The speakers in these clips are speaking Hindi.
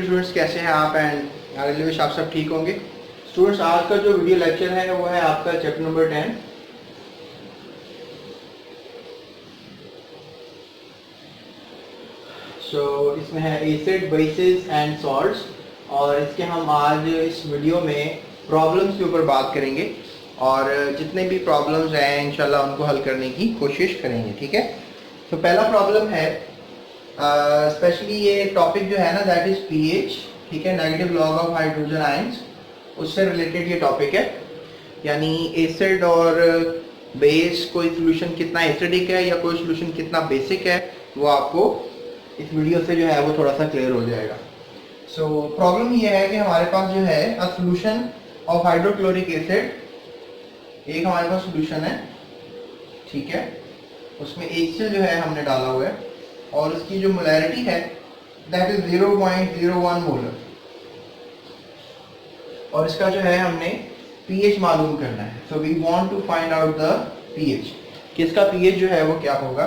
स्टूडेंट्स, कैसे हैं आप? एंड आई विश आप सब ठीक होंगे। स्टूडेंट्स, आज का जो वीडियो लेक्चर है वो है आपका चैप्टर नंबर 10। इसमें है एसिड, बेसिस एंड सॉल्ट्स, और इसके हम आज इस वीडियो में प्रॉब्लम्स के ऊपर बात करेंगे और जितने भी प्रॉब्लम्स हैं इंशाल्लाह उनको हल करने की कोशिश करेंगे। ठीक है, तो पहला प्रॉब्लम है, स्पेशली ये टॉपिक जो है ना, दैट इज पीएच। ठीक है, negative log of hydrogen ions, उससे रिलेटेड ये टॉपिक है। यानी एसिड और बेस, कोई सोल्यूशन कितना एसिडिक है या कोई सोल्यूशन कितना बेसिक है, वो आपको इस वीडियो से जो है वो थोड़ा सा क्लियर हो जाएगा। सो प्रॉब्लम ये है कि हमारे पास जो है a solution of hydrochloric acid, एक हमारे पास सोल्यूशन है। ठीक है, उसमें HCl जो है हमने डाला हुआ है और उसकी जो मोलैरिटी है दैट इज 0.01 मोलर, और इसका जो है हमने pH मालूम करना है। So we want to find out the pH, कि इसका pH जो है वो क्या होगा।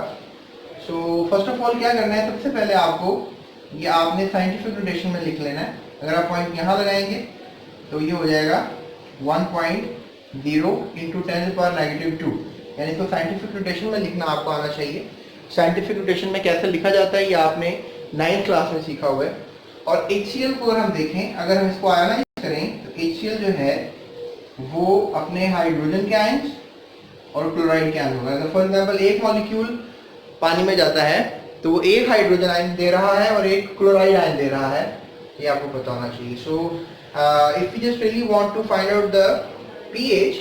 सो फर्स्ट ऑफ ऑल क्या करना है, सबसे पहले आपको ये आपने साइंटिफिक नोटेशन में लिख लेना है। अगर आप पॉइंट यहाँ लगाएंगे तो ये हो जाएगा 1.0 इंटू 10⁻², यानी इसको साइंटिफिक नोटेशन में लिखना आपको आना चाहिए। साइंटिफिक नोटेशन में कैसे लिखा जाता है ये आपने 9th क्लास में सीखा हुआ है। और HCl को अगर हम देखें, अगर हम इसको आयनाइज करें तो HCl जो है वो अपने हाइड्रोजन के आयंस और क्लोराइड के आयंस होगा। फॉर एग्जांपल एक मॉलिक्यूल पानी में जाता है तो वो एक हाइड्रोजन आयन दे रहा है और एक क्लोराइड आयन दे रहा है, ये आपको पता होना चाहिए। So if you just really want to find out the pH,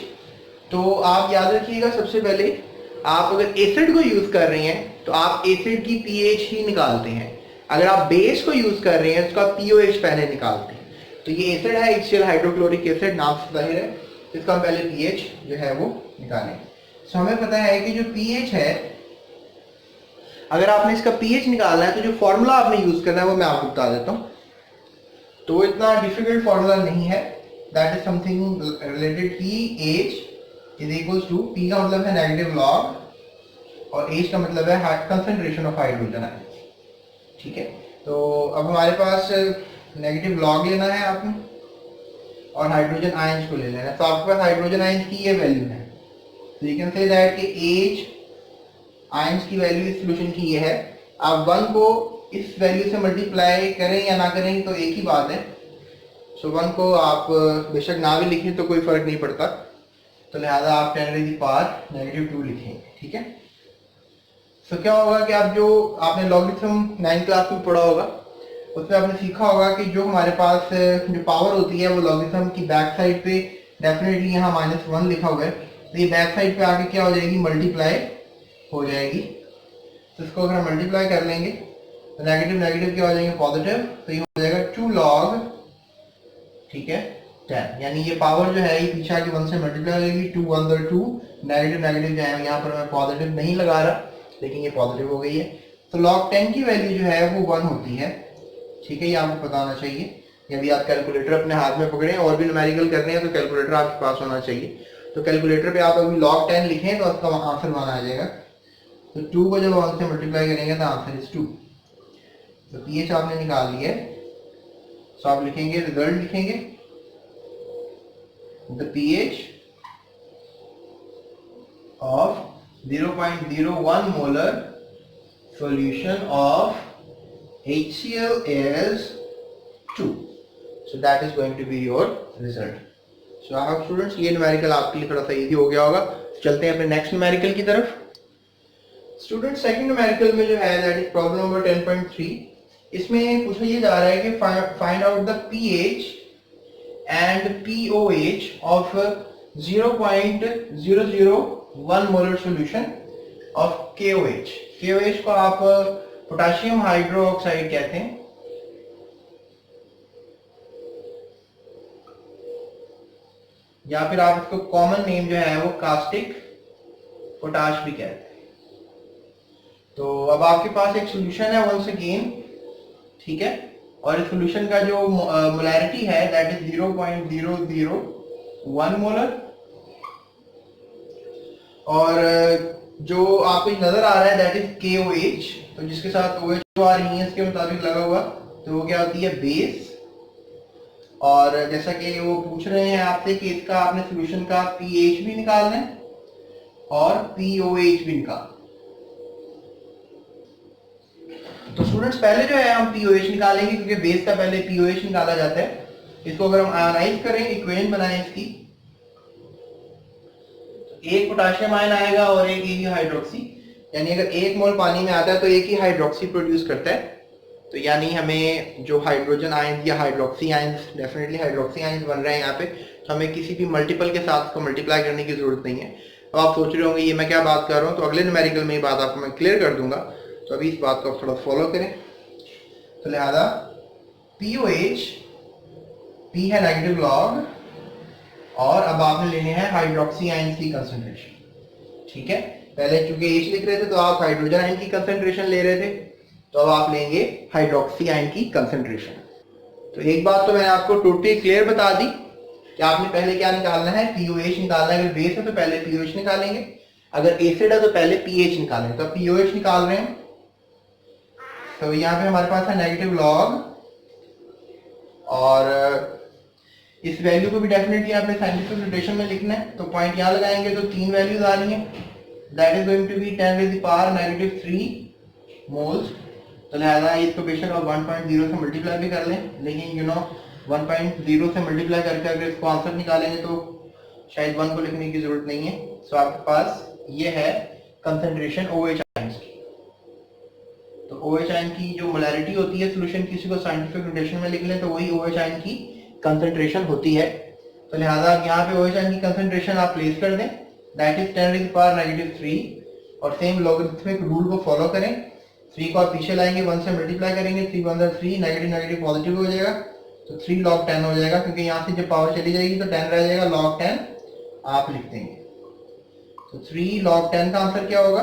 तो आप याद रखिएगा, सबसे पहले आप अगर एसिड को यूज कर रहे हैं तो आप एसिड की pH ही निकालते हैं। अगर आप बेस को यूज कर रहे हैं उसका POH पहले निकालते हैं। तो ये एसिड है HCl हाइड्रोक्लोरिक एसिड, नाम से जाहिर है, इसका हम पहले pH जो है वो निकालें। सो हमें पता है कि जो pH है, अगर आपने इसका pH निकालना है तो जो फॉर्मूला आपने यूज करना है वो मैं आपको बता देता हूँ। तो इतना डिफिकल्ट फॉर्मूला नहीं है, that is something related pH is equals to, P का मतलब है नेगेटिव लॉग और H का मतलब है कंसंट्रेशन ऑफ हाइड्रोजन आयन। ठीक है, तो अब हमारे पास नेगेटिव लॉग लेना है आपने और हाइड्रोजन आयंस को ले लेना है। तो आपके पास हाइड्रोजन आयंस की ये वैल्यू है, तो यू कैन से दैट कि H आयंस की वैल्यू इस सॉल्यूशन की ये है। आप 1 को इस वैल्यू से मल्टीप्लाई करें या ना करें तो एक ही बात है। सो 1 को आप बेशक ना भी लिखें तो कोई फर्क नहीं पड़ता, तो लिहाजा आप 10⁻⁻² लिखेंगे। ठीक है, सो क्या होगा कि आप जो आपने लॉगरिथम 9th क्लास में पढ़ा होगा उसमें आपने सीखा होगा कि जो हमारे पास जो पावर होती है वो लॉगरिथम की बैक साइड पे डेफिनेटली यहाँ -1 लिखा हुआ है, तो ये बैक साइड पे आके क्या हो जाएगी, मल्टीप्लाई हो जाएगी। तो इसको अगर हम मल्टीप्लाई कर लेंगे तो नेगेटिव नेगेटिव क्या हो जाएंगे, पॉजिटिव, तो ये हो जाएगा 2 log, ठीक है, 10। यानी ये पावर जो है ये पीछे आके 1 से मल्टीप्लाई हो जाएगी, 2 1 2, नेगेटिव नेगेटिव जो है यहाँ पर मैं पॉजिटिव नहीं लगा रहा लेकिन ये पॉजिटिव हो गई है। तो log 10 की वैल्यू जो है वो 1 होती है। ठीक है, ये आपको पता होना चाहिए। यदि आप कैलकुलेटर अपने हाथ में पकड़े और भी न्यूमेरिकल करने हैं तो कैलकुलेटर आपके पास होना चाहिए। तो कैलकुलेटर पे आप अभी log 10 लिखें तो आपका आंसर 1 आ जाएगा। तो 2 को जब 1 से मल्टीप्लाई करेंगे तो आंसर इज 2। तो pH आपने निकाल लिया है, तो आप लिखेंगे, रिजल्ट लिखेंगे, the pH of 0.01 molar solution of HCl is 2. So that is going to be your result. So आप स्टूडेंट्स, ये न्यूमेरिकल आपके लिए थोड़ा सा इजी हो गया होगा। चलते हैं अपने नेक्स्ट न्यूमेरिकल की तरफ। स्टूडेंट, सेकंड न्यूमेरिकल में जो है दैट इज प्रॉब्लम नंबर 10.3। इसमें पूछा ये जा रहा है कि find out the pH and POH of 0.001 molar solution of KOH। KOH को आप पोटेशियम हाइड्रोक्साइड कहते हैं, या फिर आप इसको कॉमन नेम जो है वो कास्टिक पोटाश भी कहते हैं। तो अब आपके पास एक सॉल्यूशन है वंस अगेन, ठीक है, और इस सॉल्यूशन का जो मोलैरिटी है दैट इज 0.001 मोलर, और जो आपको नजर आ रहा है दैट इज KOH, तो जिसके साथ OH आ रही है इसके मुताबिक लगा हुआ, तो वो क्या होती है बेस। और जैसा कि वो पूछ रहे हैं आपसे कि इसका आपने सोल्यूशन का पीएच भी निकालना है और पीओएच भी निकालना। तो स्टूडेंट्स पहले जो है हम पीओएच निकालेंगे क्योंकि बेस का पहले पीओएच निकाला जाता है। इसको अगर हम आयोनाइज करें, इक्वेशन बनाएं इसकी, एक पोटाशियम आयन आएगा और एक ही हाइड्रोक्सी, यानी अगर 1 मोल पानी में आता है तो एक ही हाइड्रोक्सी प्रोड्यूस करता है। तो यानी हमें जो हाइड्रोजन आयन या hydroxy ion, definitely hydroxy ion बन रहे हैं यहाँ पे, तो हमें किसी भी मल्टीपल के साथ इसको मल्टीप्लाई करने की जरूरत नहीं है। अब आप सोच रहे होंगे ये मैं क्या बात कर रहा हूँ, तो अगले न्यूमेरिकल में ये बात आपको मैं क्लियर कर दूंगा। तो अभी इस बात को आप थोड़ा फॉलो करें। तो लिहाजा POH, P है नेगेटिव लॉग, और अब आपने लेने हैं हाइड्रोक्सी आयन की कंसंट्रेशन। ठीक है, पहले चूंकि H लिख रहे थे तो आप हाइड्रोजन आयन की कंसंट्रेशन ले रहे थे, तो अब आप लेंगे हाइड्रोक्सी आयन की कंसंट्रेशन। तो एक बात तो मैंने आपको टोटली क्लियर बता दी कि आपने पहले क्या निकालना है, POH निकालना है। अगर बेस है तो पहले POH निकालेंगे, अगर एसिड है तो पहले pH निकालेंगे। तो अब POH निकाल रहे हैं, तो यहाँ पे हमारे पास है नेगेटिव लॉग, और इस वैल्यू को भी डेफिनेटली आपने साइंटिफिक नोटेशन में लिखना है। तो पॉइंट यहाँ लगाएंगे तो 3 वैल्यूज आ रही हैं, that is going to be 10⁻³ moles. तो लिहाजा इसको बेशक आप 1.0 से मल्टीप्लाई भी कर लें, लेकिन 1.0 से मल्टीप्लाई करके अगर इसको आंसर निकालेंगे तो शायद 1 को लिखने की जरूरत नहीं है। सो आपके पास ये है कंसंट्रेशन OH आयन की। तो OH आयन की जो मोलैरिटी होती है सोल्यूशन, किसी को साइंटिफिक नोटेशन में लिख लें तो वही OH आयन की कंसंट्रेशन होती है। तो लिहाजा यहाँ पे OH आयन की कंसंट्रेशन आप प्लेस कर दें, दैट इज 10⁻³ और सेम लॉगरिथमिक रूल को फॉलो करें। 3 को आप पीछे लाएंगे, 1 से मल्टीप्लाई करेंगे, 3 × 3, नेगेटिव नेगेटिव पॉजिटिव हो जाएगा, तो 3 log 10 हो जाएगा, क्योंकि यहाँ से जब पावर चली जाएगी तो 10 रह जाएगा, log 10 आप लिख देंगे। तो 3 log 10 का आंसर क्या होगा,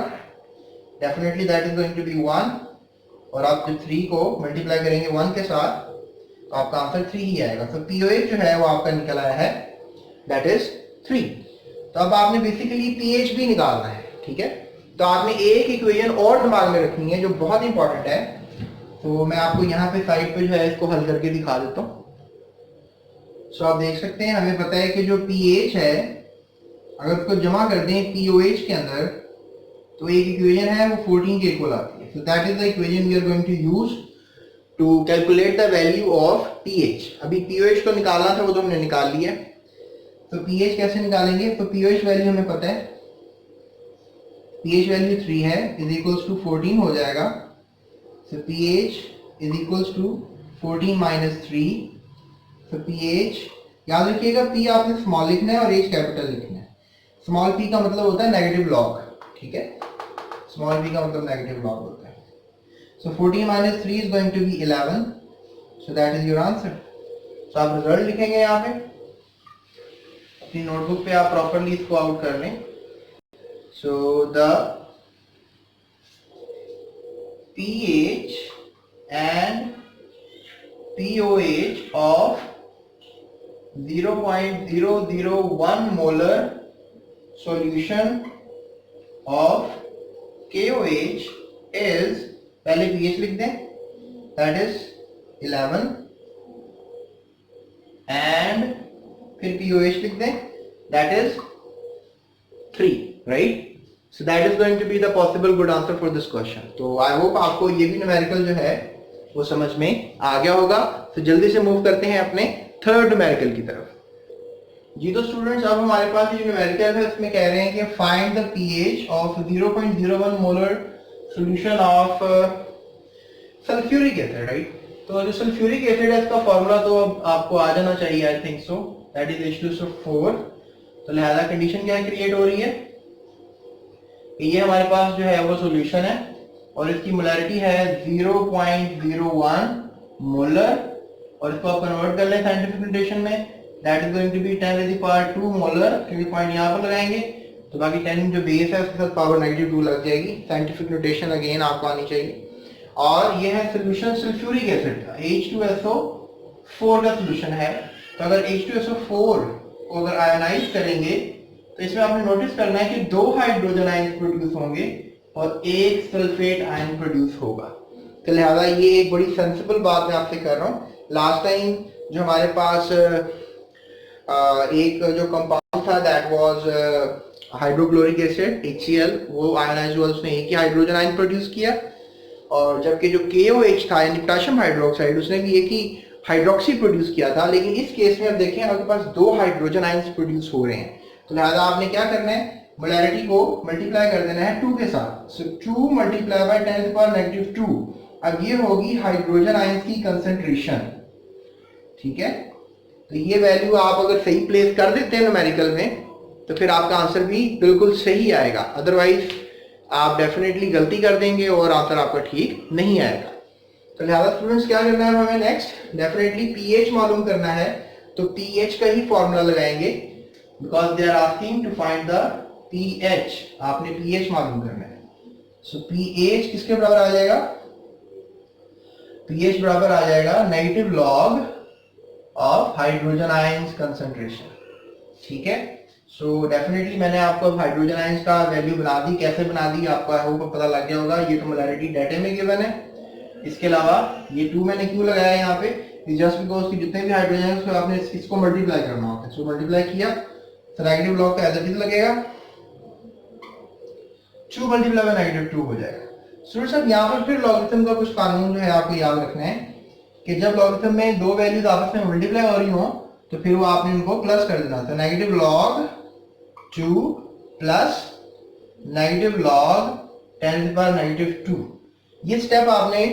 definitely that is going to be 1, और आप जब 3 को मल्टीप्लाई करेंगे 1 के साथ तो आपका आंसर 3 ही आएगा। तो POH जो है वो आपका निकल आया है, दैट इज 3। तो अब आपने बेसिकली pH भी निकालना है। ठीक है, तो आपने एक इक्वेशन और दिमाग में रखनी है जो बहुत इंपॉर्टेंट है। तो मैं आपको यहाँ पे साइड पे जो है इसको हल करके दिखा देता हूँ। सो आप देख सकते हैं, हमें पता है कि जो pH है अगर उसको जमा कर दें POH के अंदर तो एक इक्वेशन है वो 14 के इक्वल आती है। So that is the equation we are going to use to calculate the value of pH। अभी POH को निकालना था, वो तो हमने निकाल लिया। तो pH कैसे निकालेंगे, तो pH वैल्यू हमें पता है, pH वैल्यू 3 है, इज इक्वल्स टू 14 हो जाएगा। सो pH इज इक्वल्स टू 14 - 3। तो pH याद रखिएगा, P आपने स्मॉल लिखना है और H कैपिटल लिखना है। स्मॉल p का मतलब होता है नेगेटिव लॉग। ठीक है, स्मॉल p का मतलब नेगेटिव लॉग होता है। So 14 - 3 is going to be 11। So that is your answer. तो आप रिजल्ट लिखेंगे यहाँ पे, अपनी नोटबुक पे आप प्रॉपरली इसको आउट कर लें। So the pH and POH of 0.001 molar solution of KOH is, पहले pH लिख दें, that is 11, and फिर POH लिख दें, that is 3, right? So that is going to be the possible good answer for this question. तो I hope आपको ये भी न्यूमेरिकल जो है वो समझ में आ गया होगा। तो जल्दी से मूव करते हैं अपने थर्ड न्यूमेरिकल की तरफ। जी तो स्टूडेंट्स, अब हमारे पास ये न्यूमेरिकल है, उसमें कह रहे हैं कि find the pH of 0.01 molar solution of sulphuric acid, right? तो जो सल्फ्यूरिक एसिड है इसका फॉर्मूला तो अब आपको आ जाना चाहिए, I think so, that is H2SO4। तो लिहाजा कंडीशन क्या क्रिएट हो रही है कि ये हमारे पास जो है वो सॉल्यूशन है और इसकी मोलैरिटी है 0.01 मोलर, और इसको आप कन्वर्ट कर लें साइंटिफिक नोटेशन में, that is going to be 10⁻²2 molar, क्योंकि पॉइंट यहाँ पर लगाएंगे तो बाकी 10 जो बेस है उसके साथ पावर -2 लग जाएगी। साइंटिफिक नोटेशन अगेन आपको आनी चाहिए। और ये है सोल्यूशन सल्फ्यूरिक एसिड का, H2SO4 का सोल्यूशन है। तो अगर H2SO4 को अगर आयोनाइज करेंगे तो इसमें आपने नोटिस करना है कि 2 हाइड्रोजन आयन प्रोड्यूस होंगे और 1 सल्फेट आयन प्रोड्यूस होगा। तो लिहाजा ये एक बड़ी सेंसिबल बात मैं आपसे कर रहा हूँ। लास्ट टाइम जो हमारे पास एक जो कंपाउंड था that was hydrochloric acid HCl, वो आयनाइज हुआ, उसने एक ही हाइड्रोजन आयन प्रोड्यूस किया। और जबकि जो KOH था यानी पोटेशियम हाइड्रोक्साइड, उसने भी एक ही हाइड्रोक्सी प्रोड्यूस किया था। लेकिन इस केस में अब देखें आपके पास दो हाइड्रोजन आयंस प्रोड्यूस हो रहे हैं, तो लिहाजा आपने क्या करना है, मोलैरिटी को मल्टीप्लाई कर देना है 2 के साथ। सो 2 मल्टीप्लाई बाय 10⁻²। अब ये होगी हाइड्रोजन आयंस की कंसंट्रेशन, ठीक है। तो ये वैल्यू आप अगर सही प्लेस कर देते हैं न्यूमेरिकल में तो फिर आपका आंसर भी बिल्कुल सही आएगा, अदरवाइज आप डेफिनेटली गलती कर देंगे और आंसर आपका ठीक नहीं आएगा। तो लिहाजा स्टूडेंट्स क्या करना है हमें नेक्स्ट, डेफिनेटली पीएच मालूम करना है। तो पीएच का ही फॉर्मूला लगाएंगे because they are asking to find the pH. आपने पीएच मालूम करना है। सो पीएच किसके बराबर आ जाएगा, पीएच बराबर आ जाएगा negative log of hydrogen ions concentration, ठीक है। सो डेफिनेटली मैंने आपको हाइड्रोजन आयंस का वैल्यू बना दी, कैसे बना दी आपको आई होप पता लग गया होगा। ये तो मोलैरिटी डाटा में गिवन है। इसके अलावा ये 2 मैंने क्यों लगाया है यहाँ पे, जस्ट बिकॉज कि जितने भी हाइड्रोजन है उसको आपने इसको मल्टीप्लाई करना होता है। सो मल्टीप्लाई किया तो नेगेटिव लॉग का एज इट इज लगेगा, 2 मल्टीप्लाई बाय -2 हो जाएगा। स्टूडेंट साहब यहाँ पर फिर लॉगरिथम का कुछ कानून जो है आपको याद रखना है कि जब लॉगरिथम में दो वैल्यूज आपस में मल्टीप्लाई हो रही हो तो फिर वो आपने उनको प्लस कर देना। तो negative log 2 plus negative log 10⁻², ये स्टेप आपने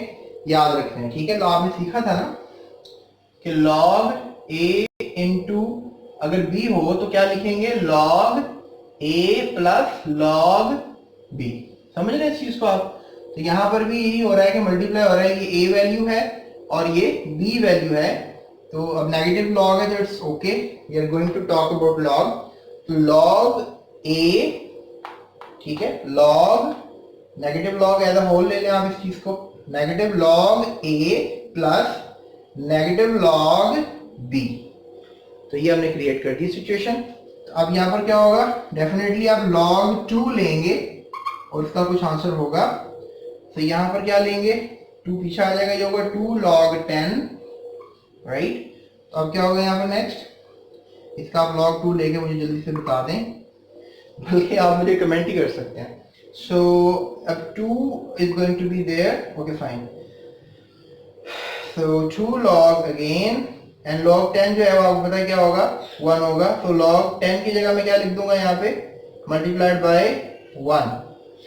याद रखना है, ठीक है। तो आपने सीखा था ना कि log a इंटू अगर b हो तो क्या लिखेंगे, log a plus log b। समझ रहे हैं इस चीज को आप। तो यहां पर भी यही हो रहा है कि मल्टीप्लाई हो रहा है, ये a वैल्यू है और ये b वैल्यू है। तो अब नेगेटिव लॉग है, it's okay, we are going to talk about log. तो log a, ठीक है, log negative log as a whole ले लें आप इस चीज को, negative log a plus negative log b। तो ये हमने क्रिएट कर दी सिचुएशन। तो अब यहाँ पर क्या होगा, डेफिनेटली आप log 2 लेंगे और उसका कुछ आंसर होगा। तो यहाँ पर क्या लेंगे, 2 पीछे आ जाएगा, ये होगा 2 log 10, राइट। तो अब क्या होगा यहाँ पर नेक्स्ट, इसका आप log 2 लेके मुझे जल्दी से बता दें, बल्कि आप मुझे कमेंट ही कर सकते हैं। So अब 2 is going to be there, okay fine. So 2 log again and log 10 जो है वो आपको पता है क्या होगा, 1 होगा। तो log 10 की जगह मैं क्या लिख दूंगा यहाँ पे, मल्टीप्लाइड बाय 1,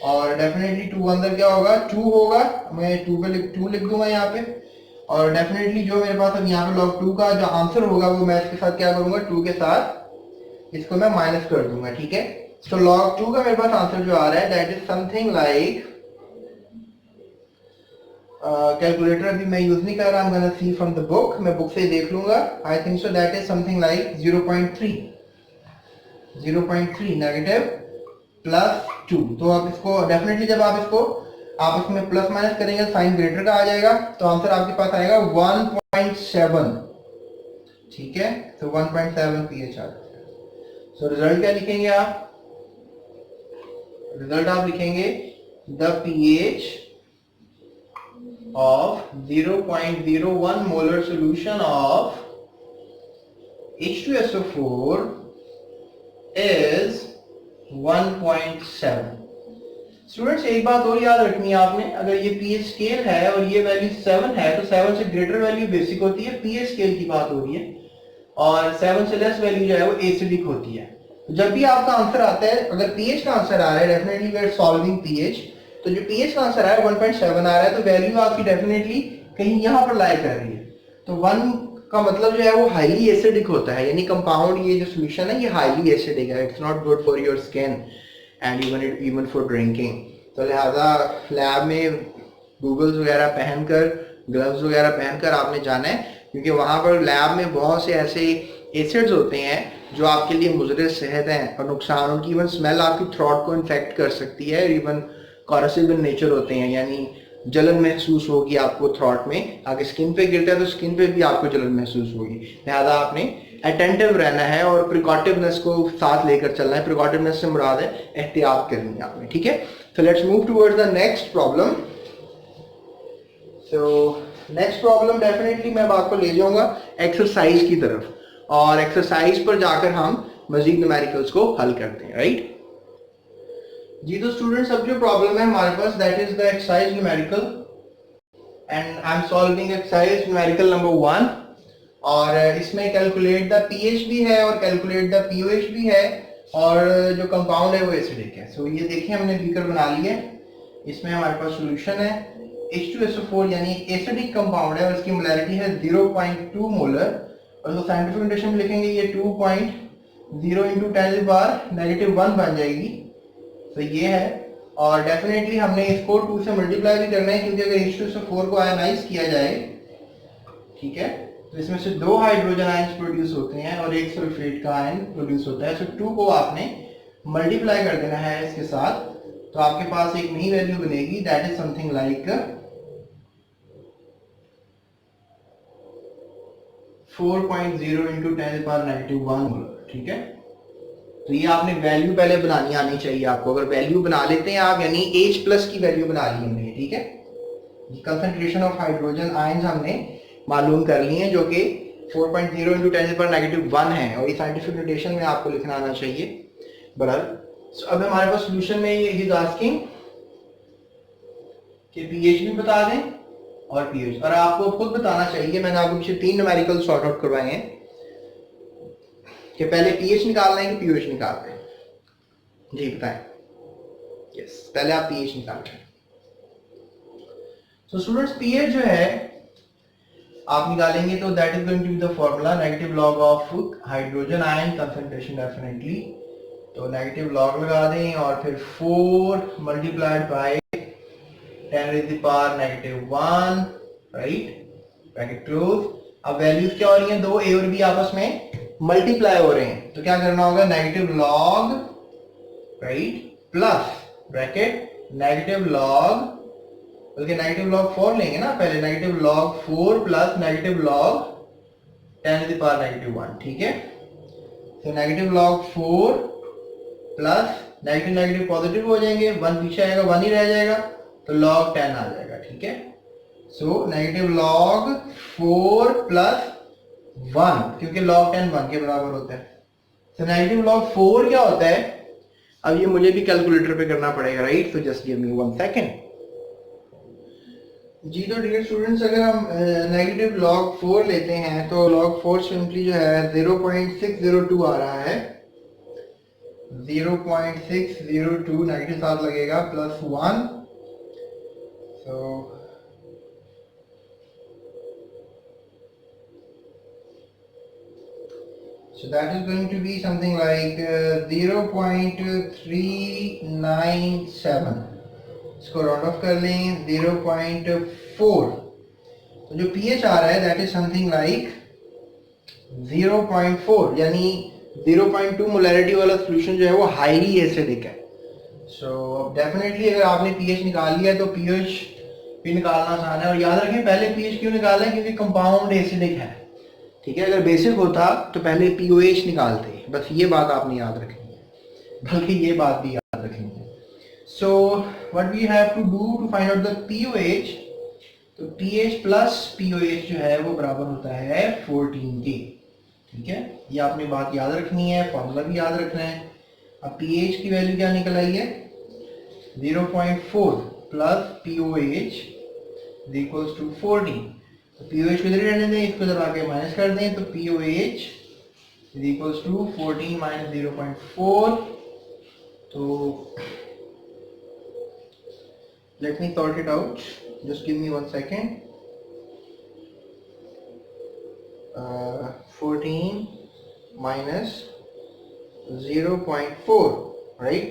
और डेफिनेटली 2 अंदर क्या होगा, 2 होगा, मैं 2 लिख दूंगा यहाँ पे। और डेफिनेटली जो मेरे पास अब यहाँ पे log 2 का जो आंसर होगा वो मैं इसके साथ क्या करूंगा, 2 के साथ इसको मैं माइनस कर दूंगा, ठीक है। तो log 2 का मेरे पास आंसर जो आ रहा है that is something like, calculator अभी मैं यूज नहीं कर रहा, I am gonna see from the book, मैं बुक से देख लूंगा। I think so that is something like 0.3 negative plus 2। तो आप इसको डेफिनेटली जब आप इसको आप इसमें प्लस माइनस करेंगे साइन ग्रेटर का आ जाएगा, तो आंसर आपके पास आएगा 1.7, ठीक है। तो 1.7 pH आ जाएगा। सो रिजल्ट क्या लिखेंगे आप, रिजल्ट आप लिखेंगे the pH of 0.01 molar solution of H2SO4 is 1.7। Students एक बात और याद रखनी है आपने, अगर ये pH स्केल है और ये वैल्यू 7 है तो 7 से ग्रेटर वैल्यू बेसिक होती है, pH स्केल की बात हो रही है, और 7 से लेस वैल्यू जो है वो एसिडिक होती है। जब भी आपका आंसर आता है, अगर pH का आंसर आ रहा है, definitely we are solving pH, तो जो pH का आंसर आया 1.7 आ रहा है तो वैल्यू आपकी डेफिनेटली कहीं यहाँ पर लाई कर रही है। तो 1 का मतलब जो है वो हाईली एसिडिक होता है, यानी कंपाउंड ये जो सोल्यूशन है ये हाईली एसिडिक है, it's not good for your skin and even for drinking. तो लिहाजा लैब में गूगल्स वगैरह पहनकर, ग्लव्स वगैरह पहनकर आपने जाना है, क्योंकि वहाँ पर लैब में बहुत से ऐसे एसिड्स होते हैं जो आपके लिए मुज़र सेहत हैं और नुकसान, उनकी इवन स्मेल आपकी थ्रोट को इन्फेक्ट कर सकती है, और इवन कॉरोसिव इन नेचर होते हैं, यानी जलन महसूस होगी आपको थ्रोट में, अगर स्किन पे गिरता है तो स्किन पे भी आपको जलन महसूस होगी। लिहाजा आपने अटेंटिव रहना है और प्रिकॉटिवनेस को साथ लेकर चलना है। प्रिकॉटिवनेस से मुराद है एहतियात करनी है आपने, ठीक है। So let's move towards the next problem. So next problem definitely मैं अब आपको ले जाऊंगा एक्सरसाइज की तरफ, और एक्सरसाइज पर जाकर हम मजीद न्यूमेरिकल्स को हल करते हैं, राइट। जी तो स्टूडेंट्स, अब जो प्रॉब्लम है हमारे पास, that is the exercise numerical, and I am solving exercise numerical number 1। और इसमें कैलकुलेट द पीएच भी है और कैलकुलेट द पीओएच भी है, और जो कंपाउंड है वो एसिडिक है। सो ये देखिए हमने बीकर बना लिया, इसमें हमारे पास सोल्यूशन है H2SO4 यानी एसिडिक कंपाउंड है, और इसकी मोलैरिटी है 0.2 मोलर, और उसको साइंटिफिक नोटेशन में लिखेंगे ये 2.0 इंटू 10⁻⁻1 बन जाएगी। तो ये है, और डेफिनेटली हमने इसको 2 से मल्टीप्लाई भी करना है, क्योंकि अगर H2SO4 को आयनाइज किया जाए, ठीक है, तो इसमें से 2 हाइड्रोजन आयंस प्रोड्यूस होते हैं और 1 सल्फेट का आयन प्रोड्यूस होता है। सो 2 को आपने मल्टीप्लाई कर देना है इसके साथ, तो आपके पास एक नई वैल्यू बनेगी, that is something like 4.0 into 10⁻⁻1 molar, ठीक है। तो ये आपने वैल्यू पहले बनानी आनी चाहिए आपको। अगर वैल्यू बना लेते हैं आप, यानी H प्लस की वैल्यू बना ली हमने, ठीक है। कंसंट्रेशन ऑफ हाइड्रोजन आयंस हमने मालूम कर लिए हैं, जो कि 4.0 इंटू 10⁻⁻1 है, और ये साइंटिफिक नोटेशन में आपको लिखना आना चाहिए बराबर। So, अब हमारे पास सोल्यूशन में ये इज आस्किंग कि पीएच भी बता दें और पीएच, और आपको खुद बताना चाहिए, मैंने आपको पीछे 3 न्यूमेरिकल सॉर्ट आउट करवाए हैं कि पहले पीएच निकालना है कि पीओएच निकालना है। जी बताएं। यस, पहले आप पीएच निकाल रहे हैं। सो स्टूडेंट्स, पीएच जो है आप निकालेंगे तो that is going to be the formula negative log of hydrogen ion concentration definitely, तो नेगेटिव लॉग लगा दें और फिर 4 multiplied by 10⁻⁻1, right, bracket close. अब वैल्यूज क्या हो रही हैं, 2 ए और बी आपस में मल्टीप्लाई हो रहे हैं, तो क्या करना होगा, negative log, right, plus bracket negative log, बल्कि नेगेटिव लॉग 4 लेंगे ना पहले, negative log 4 plus negative log 10⁻⁻1, ठीक है। तो negative log 4 plus negative negative positive हो जाएंगे, 1 पीछे आएगा, 1 ही रह जाएगा, तो log 10 आ जाएगा, ठीक है। सो नेगेटिव log 4 प्लस 1, क्योंकि log 10 1 के बराबर होता है। तो नेगेटिव log 4 क्या होता है, अब ये मुझे भी कैलकुलेटर पे करना पड़ेगा, राइट। तो जस्ट गिव मी 1 सेकेंड। जी तो डियर स्टूडेंट्स, अगर हम नेगेटिव log 4 लेते हैं तो log 4 सिंपली जो है 0.602 आ रहा है, 0.602 नेगेटिव साथ लगेगा plus 1, so that is going to be something like 0.397, इसको राउंड ऑफ कर लें 0.4, तो जो pH आ रहा है दैट इज समथिंग लाइक 0.4, यानी 0.2 मोलैरिटी वाला सॉल्यूशन जो है वो हाईली एसिडिक है। सो डेफिनेटली अगर आपने पीएच निकाल लिया तो पीएच भी निकालना आसान है, और याद रखें पहले पीएच क्यों निकालना है, क्योंकि कंपाउंड एसिडिक है, ठीक है। अगर बेसिक होता तो पहले पीओएच निकालते, बस ये बात आपने याद रखेंगे, बल्कि ये बात भी याद रखेंगे। So what we have to do to find out the pOH, तो पीएच प्लस पीओएच जो है वो बराबर होता है 14 के, ठीक है। ये आपने बात याद रखनी है, फॉर्मूला भी याद रखना है। अब पीएच की वैल्यू क्या निकल आई है, 0.4 plus pOH is equals to 14, तो पीओएच को इधर रहने दें, इसको जब आगे माइनस कर दें, तो pOH is equals to 14 minus 0.4, तो let me sort it out, just give me 1 second. 14 minus 0.4, right?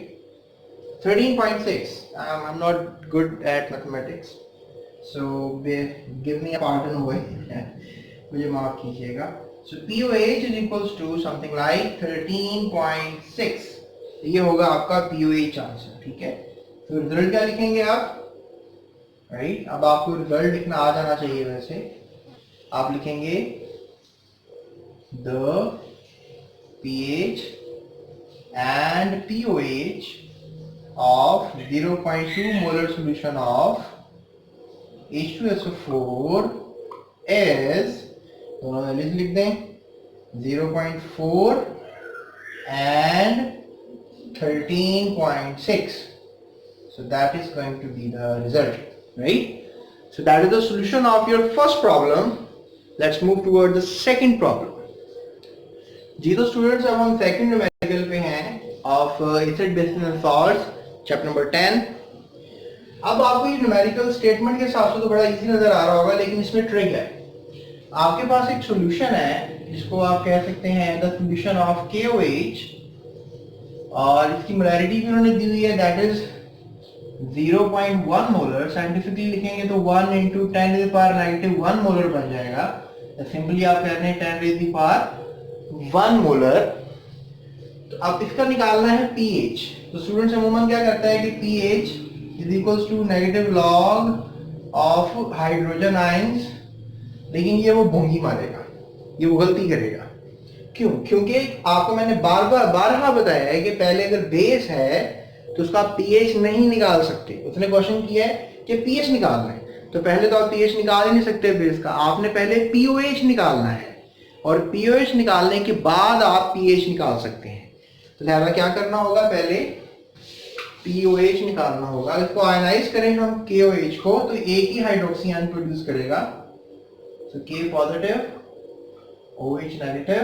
13.6. I'm not good at mathematics, so give me a pardon हुए मुझे माफ कीजिएगा। So POH is equals to something like 13.6, ये होगा आपका POH आंसर, ठीक है। तो रिजल्ट क्या लिखेंगे आप, राइट। अब आपको रिजल्ट लिखना आ जाना चाहिए, वैसे आप लिखेंगे the pH and POH of 0.2 molar solution of H2SO4 is, दोनों वैल्यूज लिख दें, 0.4 and 13.6. So that is going to be the result, right? So that is the solution of your first problem. Let's move toward the second problem. जी तो स्टूडेंट्स अब हम सेकंड न्यूमेरिकल पे हैं of acid basis and salts, chapter number 10. अब आपको ये न्यूमेरिकल स्टेटमेंट के हिसाब से तो बड़ा इजी नजर आ रहा होगा, लेकिन इसमें ट्रिक है. आपके पास एक सॉल्यूशन है जिसको आप कह सकते हैं द सॉल्यूशन ऑफ KOH, और इसकी मोलैरिटी भी उन्होंने दी हुई है, दैट इज 0.1 मोलर. साइंटिफिकली लिखेंगे तो 1 × 10⁻⁻1 मोलर बन जाएगा. सिंपली आप कह रहे हैं 10⁻1 मोलर. तो अब इसका निकालना है pH. तो स्टूडेंट्स अमूमन क्या करता है कि pH is equals to negative log of hydrogen ions, लेकिन ये वो भोंगी मारेगा, ये वो गलती करेगा. क्यों? क्योंकि आपको मैंने बारहा बताया है कि पहले अगर बेस है तो उसका pH नहीं निकाल सकते. उसने क्वेश्चन किया है कि pH निकालना है, तो पहले तो आप pH निकाल ही नहीं सकते बेस का, आपने पहले POH निकालना है, और POH निकालने के बाद आप pH निकाल सकते हैं. तो लिहाजा क्या करना होगा, पहले POH निकालना होगा. इसको आयनाइज करें हम KOH को, तो एक ही हाइड्रोक्सी आयन प्रोड्यूस करेगा. तो K पॉजिटिव, OH नेगेटिव,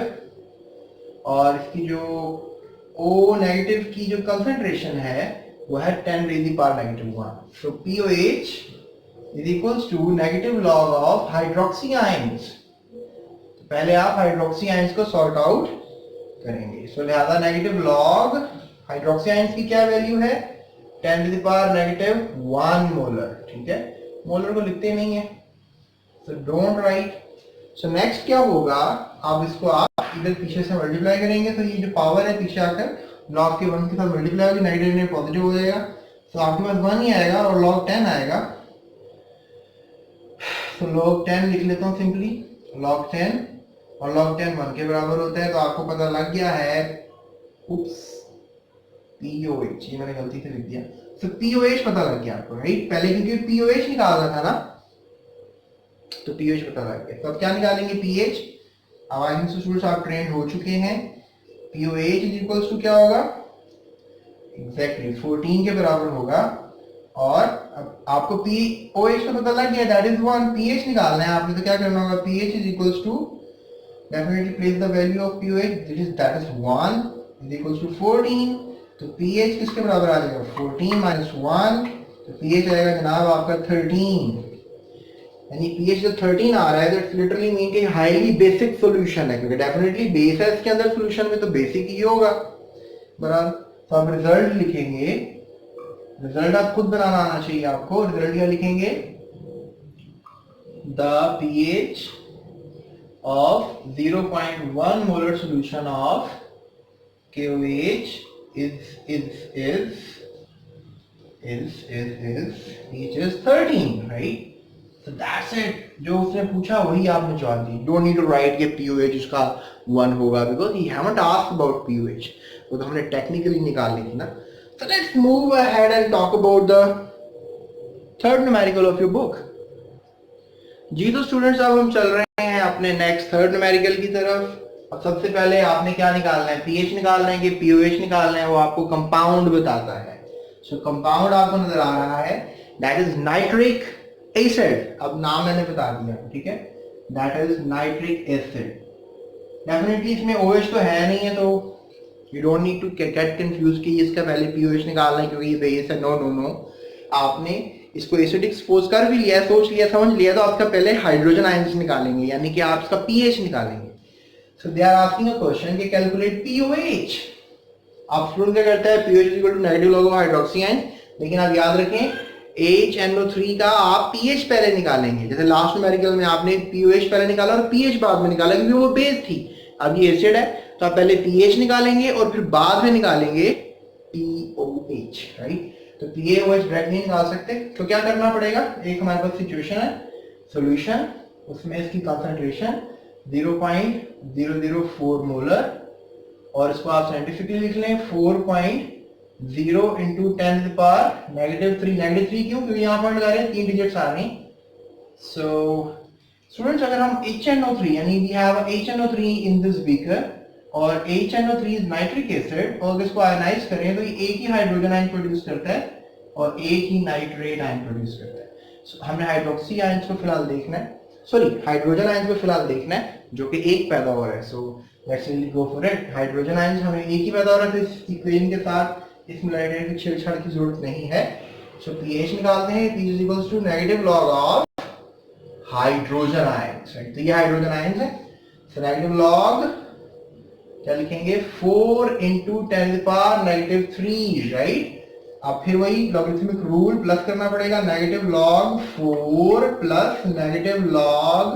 और इसकी जो O नेगेटिव की जो कंसंट्रेशन है वो है 10⁻⁻1. So POH is equals to negative log of hydroxy ions. पहले आप हाइड्रोक्सी आयंस को सॉर्ट आउट करेंगे. सो लिहाजा नेगेटिव लॉग हाइड्रोक्सी आयंस की क्या वैल्यू है, 10⁻⁻1 मोलर. ठीक है, मोलर को लिखते नहीं है, so don't write. So next क्या होगा, अब इसको आप इधर पीछे से मल्टीप्लाई करेंगे, तो ये जो पावर है पीछे आकर लॉग के 1 के साथ मल्टीप्लाई होगी, नेगेटिव में पॉजिटिव हो जाएगा. तो आपके पास 1 ही आएगा और log 10 आएगा. तो log 10 लिख लेता हूँ सिंपली, log 10, और log 10 1 के बराबर होता है. तो आपको पता लग गया है, उप्स, POH, ये मैंने गलती से लिख दिया. तो POH पता लग गया आपको, राइट? पहले क्योंकि POH निकालना था ना, तो POH पता लग गया. तो अब क्या निकालेंगे, pH. अब आई थिंक स्टूडेंट्स आप ट्रेंड हो चुके हैं. POH इज इक्वल्स टू क्या होगा, एग्जैक्टली 14 के बराबर होगा. और अब आपको POH का पता लग गया, दैट इज 1. pH निकालना है आपने, तो क्या करना होगा, pH is equals to, definitely place the value of POH, that is 1 is equals to 14. तो pH किसके बराबर आ जाएगा, 14 - 1. तो pH आएगा जनाब आपका 13. यानी pH जब 13 आ रहा है तो इट्स लिटरली मीन कि हाईली बेसिक सॉल्यूशन है, क्योंकि डेफिनेटली बेस है इसके अंदर, सॉल्यूशन में तो बेसिक ही होगा. बराबर. तो आप रिजल्ट लिखेंगे, रिजल्ट आप खुद बनाना आना चाहिए आपको. रिजल्ट क्या लिखेंगे, the pH of 0.1 molar solution of KOH pH is 13, right? So that's it. जो उसने पूछा वही आपने जवाब दी. Don't need to write कि POH इसका 1 होगा, because he haven't asked about POH. वो तो हमने टेक्निकली निकाल ली थी ना. So let's move ahead and talk about the third numerical of your book. जी तो स्टूडेंट्स अब हम चल रहे हैं अपने नेक्स्ट थर्ड न्यूमेरिकल की तरफ. अब सबसे पहले आपने क्या निकालना है, pH निकालना है कि POH निकालना है, वो आपको कंपाउंड बताता है. सो कंपाउंड आपको नजर आ रहा है, दैट इज नाइट्रिक एसिड. अब नाम मैंने बता दिया, ठीक है, that is nitric acid. Definitely इसमें OH तो है नहीं है, तो you don't need to get confuse कि इसका पहले POH निकालना है क्योंकि ये बेस है. नो नो नो, आपने इसको एसिड एक्सपोज कर भी लिया, सोच लिया, समझ लिया, तो आपका पहले हाइड्रोजन आयंस निकालेंगे, यानी कि आप इसका pH निकालेंगे. So they are asking a question कि calculate POH. आप स्टूडेंट क्या करता है, POH equal to negative log of hydroxy ion, लेकिन आप याद रखें HNO3 का आप pH पहले निकालेंगे. जैसे लास्ट न्यूमेरिकल में आपने POH पहले निकाला और pH बाद में निकाला, क्योंकि वो बेस थी. अब ये एसिड है, तो आप पहले pH निकालेंगे और फिर बाद में निकालेंगे POH, राइट? तो POH डायरेक्ट नहीं निकाल सकते, तो क्या करना पड़ेगा, एक हमारे पास सिचुएशन है, सॉल्यूशन, उसमें इसकी कंसंट्रेशन 0.004 मोलर, और इसको आप साइंटिफिकली लिख लें 4.0 × 10⁻³ -3. क्यों? क्योंकि यहाँ पर लगा रहे हैं 3 डिजिट्स आ रही, सो स्टूडेंट्स, अगर हम HNO3 यानी we have HNO3 in this beaker और HNO3 इज नाइट्रिक एसिड, और अगर इसको आयनाइज करें तो ये एक ही हाइड्रोजन आयन प्रोड्यूस करता है और एक ही नाइट्रेट आयन प्रोड्यूस करता है। हमने हाइड्रोक्सी आयंस को फिलहाल देखना है, सॉरी हाइड्रोजन आयंस को फिलहाल देखना है जो कि एक पैदा हो रहा है। So let's really go for it. Hydrogen ions हमें एक ही पैदा हो रहा है, तो इस इक्वेशन के साथ इस मोलैरिटी की छेड़छाड़ की जरूरत नहीं है। सो पीएच निकालते हैं, P is equals to negative log of hydrogen ions, right. तो ये हाइड्रोजन आयंस है, सो नेगेटिव लॉग क्या लिखेंगे 4 into 10⁻³ राइट। अब फिर वही लॉगरिथमिक रूल प्लस करना पड़ेगा, negative log 4 plus negative log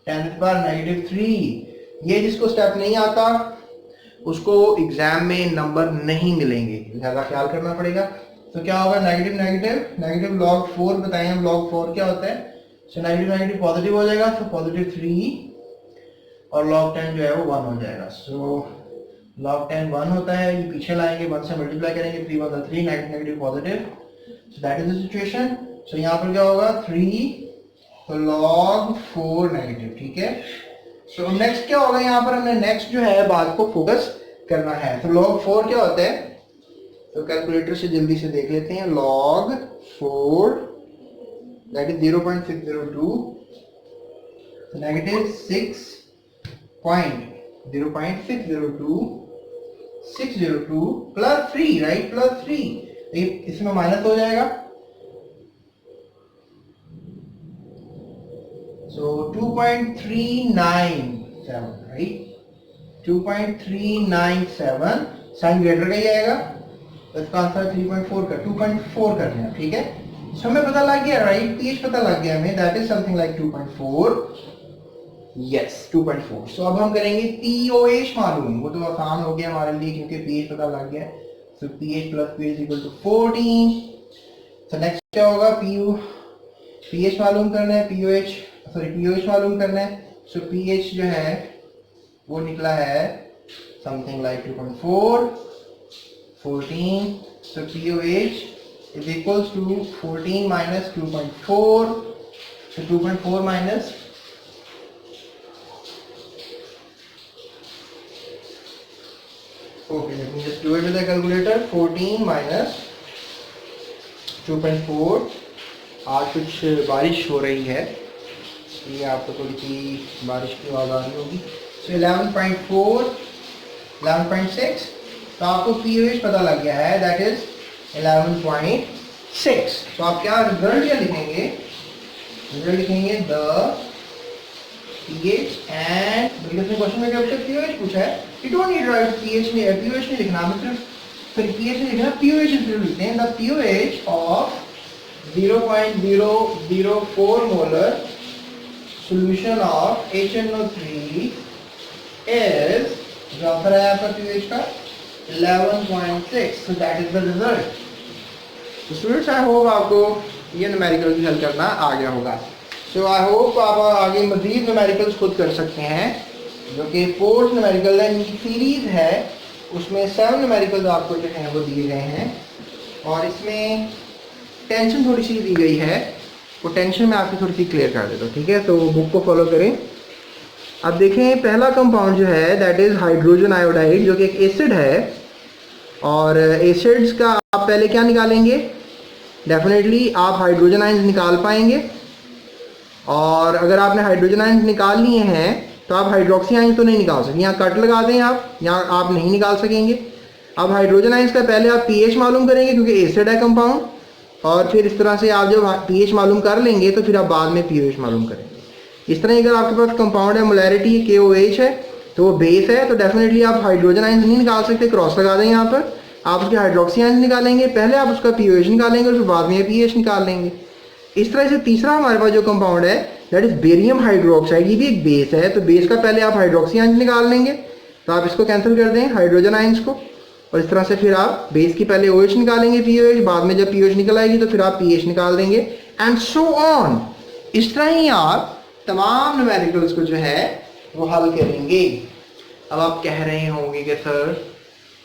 10⁻³ ये जिसको स्टेप नहीं आता उसको एग्जाम में नंबर नहीं मिलेंगे, ज्यादा ख्याल करना पड़ेगा। तो क्या होगा नेगेटिव नेगेटिव नेगेटिव लॉग 4 बताएं हम, लॉग 4 क्या होता है। सो नेगेटिव नेगेटिव पॉजिटिव हो जाएगा, तो +3 और log 10 जो है वो 1 हो जाएगा। सो log 10 1 होता है, ये पीछे लाएंगे 1 से मल्टीप्लाई करेंगे, 3 1 3 negative negative positive. So that is the situation. So यहाँ पर क्या होगा 3 तो log 4 नेगेटिव, ठीक है। सो नेक्स्ट क्या होगा, यहाँ पर हमने नेक्स्ट जो है बात को फोकस करना है। तो log 4 क्या होता है, तो कैलकुलेटर से जल्दी से देख लेते हैं। log 4 that is 0.602 negative 6.0602 plus 3 right, +3 इसमें माइनस हो जाएगा। सो 2.397 राइट, 2.397 साइन ग्रेटर का ही आएगा, तो इसका आंसर 3.4 का 2.4 कर लेना, ठीक है। सो हमें पता लग गया राइट, पीएच पता लग गया हमें, that is something like 2.4, yes 2.4। सो अब हम करेंगे पीओएच मालूम, वो तो आसान हो गया हमारे लिए क्योंकि पीएच पता लग गया। So pH plus pH equal to 14। So next क्या होगा, पीएच मालूम करना है, पीओएच मालूम करना है। सो पीएच जो है वो निकला है something like 2.4 14। So pOH is equals to 14 minus 2.4। So 2.4 minus okay, let me just do it with the calculator. 14 minus 2.4। आज कुछ बारिश हो रही है, ये आपको थोड़ी सी बारिश की आवाज़ आ रही होगी। So 11.4 11.6, तो आपको पीओएच पता लग गया है, दैट इज 11.6। तो आप क्या रिजल्ट क्या लिखेंगे, रिजल्ट लिखेंगे द pH एंड क्वेश्चन में क्या pH पूछा है, you don't need to write pH नहीं लिखना, हमें फिर pH नहीं लिखना, pOH लिखते हैं। the pOH of 0.004 molar solution of HNO3 is, जो आंसर है आपका pH का 11.6। so that is the result। so students I hope आपको ये न्यूमेरिकल हल करना आ गया होगा। सो आई होप आप आगे मजीद न्यूमेरिकल्स खुद कर सकते हैं, जो कि फोर्थ न्यूमेरिकल है, इनकी सीरीज है, उसमें 7 न्यूमेरिकल्स आपको जो हैं वो दिए गए हैं और इसमें टेंशन थोड़ी सी दी गई है, वो टेंशन मैं आपकी थोड़ी सी क्लियर कर देता हूँ, ठीक है। तो बुक को फॉलो करें। अब देखें पहला कंपाउंड जो है दैट इज़ हाइड्रोजन आयोडाइड, जो कि एक एसिड है, और एसिड्स का आप पहले क्या निकालेंगे, डेफिनेटली आप हाइड्रोजन आयंस निकाल पाएंगे, और अगर आपने हाइड्रोजन आयंस निकाल लिए हैं तो आप हाइड्रोक्सी आयंस तो नहीं निकाल सकेंगे, यहाँ कट लगा दें आप, यहाँ आप नहीं निकाल सकेंगे। अब हाइड्रोजन आयंस का पहले आप पीएच मालूम करेंगे क्योंकि एसिड है कंपाउंड, और फिर इस तरह से आप जब पीएच मालूम कर लेंगे तो फिर आप बाद में पीओएच मालूम करेंगे। इस तरह अगर आपके पास कंपाउंड है, मोलैरिटी KOH है, तो वो बेस है, तो डेफिनेटली आप हाइड्रोजन आयंस नहीं निकाल सकते, क्रॉस लगा दें यहाँ पर, आप उसके हाइड्रोक्सी आयंस निकालेंगे, पहले आप उसका पीओएच निकालेंगे और फिर बाद में पीएच निकाल लेंगे। इस तरह से तीसरा हमारे पास जो कंपाउंड है दैट इज बेरियम हाइड्रोक्साइड, ये भी एक बेस है, तो बेस का पहले आप हाइड्रोक्सी आयंस निकाल लेंगे, तो आप इसको कैंसिल कर दें हाइड्रोजन आयंस को, और इस तरह से फिर आप बेस की पहले OH निकालेंगे POH, बाद में जब POH निकल आएगी तो फिर आप PH निकाल देंगे, एंड सो ऑन। इस तरह ही आप तमाम न्यूमेरिकल्स को जो है वो हल करेंगे। अब आप कह रहे होंगे कि सर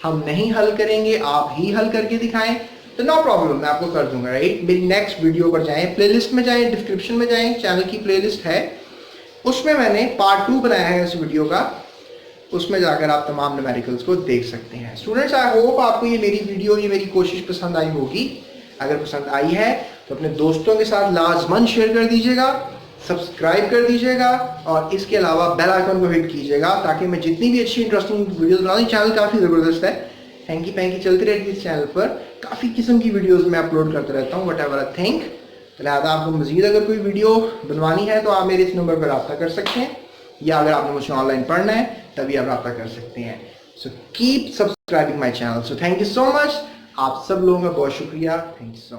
हम नहीं हल करेंगे, आप ही हल करके दिखाएं, तो नो प्रॉब्लम, मैं आपको कर दूंगा, राइट। मेरी नेक्स्ट वीडियो पर जाएं, प्लेलिस्ट में जाएं, डिस्क्रिप्शन में जाएं, चैनल की प्लेलिस्ट है, उसमें मैंने पार्ट 2 बनाया है इस वीडियो का, उसमें जाकर आप तमाम न्यूमेरिकल्स को देख सकते हैं। स्टूडेंट्स, आई होप आपको ये मेरी वीडियो, ये मेरी कोशिश पसंद आई होगी। अगर पसंद आई है तो अपने दोस्तों के साथ लाजमन शेयर कर दीजिएगा, सब्सक्राइब कर दीजिएगा और इसके अलावा बेल आइकन को हिट कीजिएगा ताकि मैं जितनी भी अच्छी इंटरेस्टिंग वीडियोस बनाऊँ, चैनल काफ़ी ज़बरदस्त है, हैंकी पैंकी चलती रहती है इस चैनल पर, काफ़ी किस्म की वीडियोस मैं अपलोड करता रहता हूँ, वट एवर आई थिंक। तो लिहाजा आपको मजीद अगर कोई वीडियो बनवानी है तो आप मेरे इस नंबर पर रब्ता कर सकते हैं, या अगर आपने मुझसे ऑनलाइन पढ़ना है तभी आप रब्ता कर सकते हैं। So keep subscribing my channel. So thank you so much, आप सब लोगों का बहुत शुक्रिया, थैंक यू सो मच।